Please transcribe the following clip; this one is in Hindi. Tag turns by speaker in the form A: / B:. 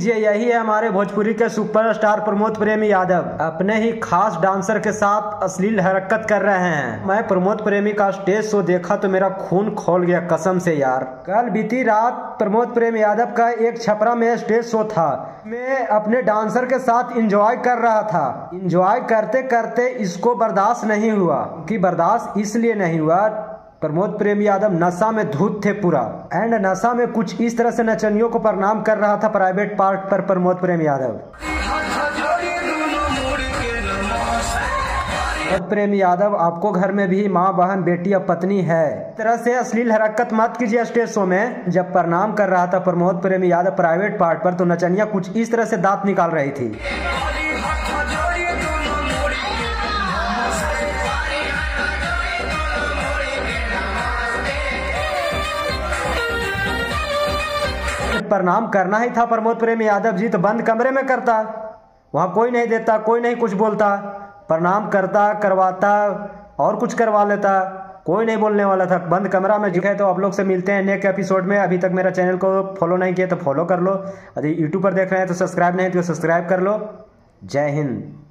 A: लीजिए, यही है हमारे भोजपुरी के सुपरस्टार प्रमोद प्रेमी यादव अपने ही खास डांसर के साथ अश्लील हरकत कर रहे हैं। मैं प्रमोद प्रेमी का स्टेज शो देखा तो मेरा खून खौल गया कसम से यार। कल बीती रात प्रमोद प्रेमी यादव का एक छपरा में स्टेज शो था। मैं अपने डांसर के साथ एंजॉय कर रहा था। एंजॉय करते करते इसको बर्दाश्त नहीं हुआ। कि बर्दाश्त इसलिए नहीं हुआ, प्रमोद प्रेमी यादव नशा में धुत थे पूरा। एंड नशा में कुछ इस तरह से नचनियों को प्रणाम कर रहा था प्राइवेट पार्ट पर प्रमोद प्रेमी यादव। प्रमोद प्रेमी यादव, आपको घर में भी माँ बहन बेटी और पत्नी है। इस तरह से अश्लील हरकत मत कीजिए स्टेज शो में। जब प्रणाम कर रहा था प्रमोद प्रेमी यादव प्राइवेट पार्ट पर तो नचनियां कुछ इस तरह से दांत निकाल रही थी। प्रणाम करना ही था प्रमोद प्रेमी यादव जी तो बंद कमरे में करता। वहां कोई नहीं देता, कोई नहीं कुछ बोलता, प्रणाम करता, करवाता और कुछ करवा लेता, कोई नहीं बोलने वाला था। बंद कमरा में दिखे। तो आप लोग से मिलते हैं नेक्स्ट एपिसोड में। अभी तक मेरा चैनल को फॉलो नहीं किया तो फॉलो कर लो। यदि यूट्यूब पर देख रहे हैं तो सब्सक्राइब नहीं तो सब्सक्राइब कर लो। जय हिंद।